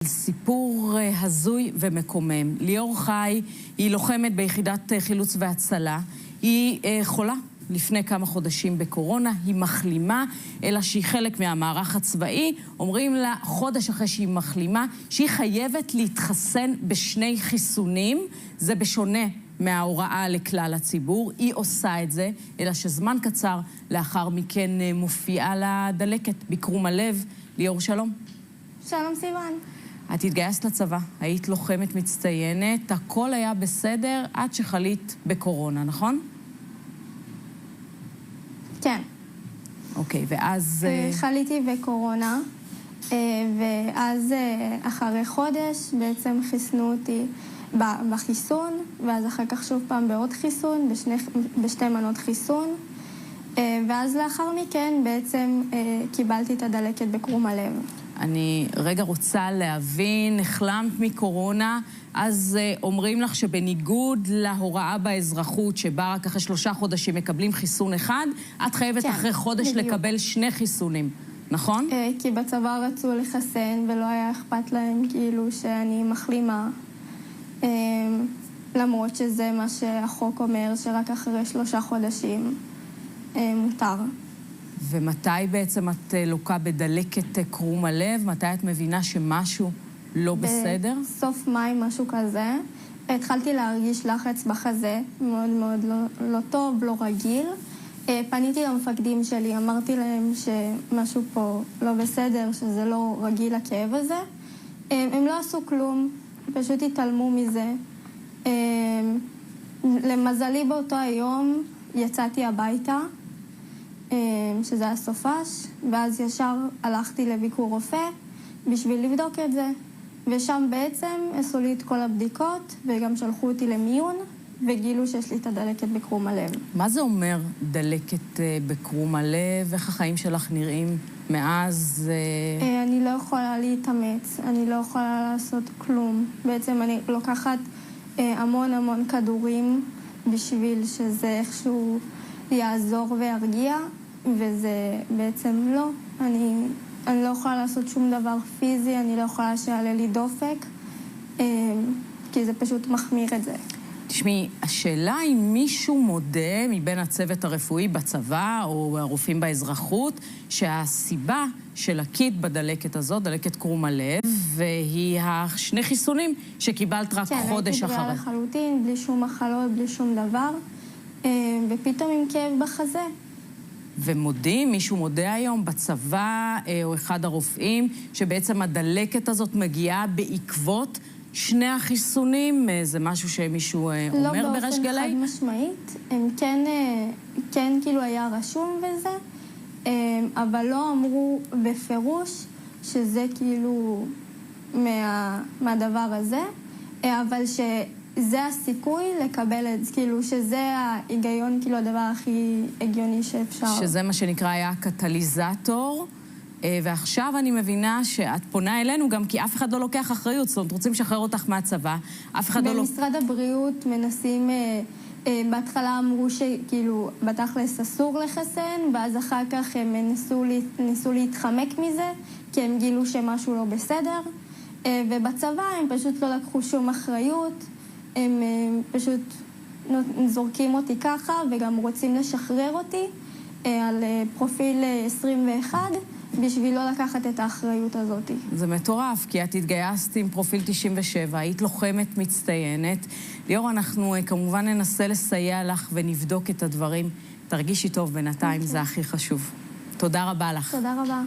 סיפור הזוי ומקומם. ליאור חי היא לוחמת ביחידת חילוץ והצלה. היא חולה לפני כמה חודשים בקורונה, היא מחלימה, אלא שהיא חלק מהמערך הצבאי. אומרים לה חודש אחרי שהיא מחלימה שהיא חייבת להתחסן בשני חיסונים. זה בשונה מההוראה לכלל הציבור. היא עושה את זה, אלא שזמן קצר לאחר מכן מופיעה לה דלקת בקרום הלב. ליאור, שלום. שלום סיוון. את התגייסת לצבא, היית לוחמת מצטיינת, הכל היה בסדר עד שחלית בקורונה, נכון? כן. אוקיי, ואז... חליתי בקורונה, ואז אחרי חודש בעצם חיסנו אותי בחיסון, ואז אחר כך שוב פעם בעוד חיסון, בשתי מנות חיסון, ואז לאחר מכן בעצם קיבלתי את הדלקת בקרום הלב. אני רגע רוצה להבין, החלמת מקורונה, אז אומרים לך שבניגוד להוראה באזרחות, שבה רק אחרי 3 חודשים מקבלים חיסון אחד, את חייבת כן, אחרי חודש בדיוק. לקבל 2 חיסונים, נכון? כי בצבא רצו לחסן ולא היה אכפת להם כאילו שאני מחלימה, למרות שזה מה שהחוק אומר, שרק אחרי 3 חודשים מותר. ומתי בעצם את לוקה בדלקת קרום הלב? מתי את מבינה שמשהו לא בסדר? בסוף מאי, משהו כזה. התחלתי להרגיש לחץ בחזה, מאוד מאוד לא טוב, לא רגיל. פניתי למפקדים שלי, אמרתי להם שמשהו פה לא בסדר, שזה לא רגיל הכאב הזה. הם לא עשו כלום, פשוט התעלמו מזה. למזלי באותו היום יצאתי הביתה, שזה היה סופש, ואז ישר הלכתי לביקור רופא בשביל לבדוק את זה. ושם בעצם עשו לי את כל הבדיקות, וגם שלחו אותי למיון, וגילו שיש לי את הדלקת בקרום הלב. מה זה אומר דלקת בקרום הלב? איך החיים שלך נראים מאז? אני לא יכולה להתאמץ, אני לא יכולה לעשות כלום. בעצם אני לוקחת המון כדורים בשביל שזה איכשהו יעזור וירגיע, וזה בעצם לא. אני לא יכולה לעשות שום דבר פיזי, אני לא יכולה שיעלה לי דופק, כי זה פשוט מחמיר את זה. תשמעי, השאלה אם מישהו מודה מבין הצוות הרפואי בצבא או הרופאים באזרחות, שהסיבה של הקיט בדלקת הזאת, דלקת קרום הלב, והיא 2 חיסונים שקיבלת רק חודש אחרי. כן, הייתי בריאה לחלוטין, בלי שום מחלות, בלי שום דבר, ופתאום עם כאב בחזה. ומודים, מישהו מודה היום בצבא או אחד הרופאים, שבעצם הדלקת הזאת מגיעה בעקבות 2 החיסונים? זה משהו שמישהו אומר בריש גלי? לא באופן חד משמעית, הם כן כאילו היה רשום בזה, אבל לא אמרו בפירוש שזה כאילו מהדבר הזה, אבל שזה הסיכוי לקבל את זה, כאילו שזה ההיגיון, כאילו הדבר הכי הגיוני שאפשר. שזה מה שנקרא היה קטליזטור. ועכשיו אני מבינה שאת פונה אלינו גם כי אף אחד לא לוקח אחריות, זאת אומרת, רוצים לשחרר אותך מהצבא, אף אחד לא... במשרד הבריאות מנסים, בהתחלה אמרו שכאילו בתכלס אסור לחסן, ואז אחר כך הם ניסו להתחמק מזה, כי הם גילו שמשהו לא בסדר, ובצבא הם פשוט לא לקחו שום אחריות, הם פשוט זורקים אותי ככה, וגם רוצים לשחרר אותי על פרופיל 21, בשביל לא לקחת את האחריות הזאת. זה מטורף, כי את התגייסת עם פרופיל 97, היית לוחמת מצטיינת. ליאור, אנחנו כמובן ננסה לסייע לך ונבדוק את הדברים. תרגישי טוב בינתיים, זה הכי חשוב. תודה רבה לך. תודה רבה.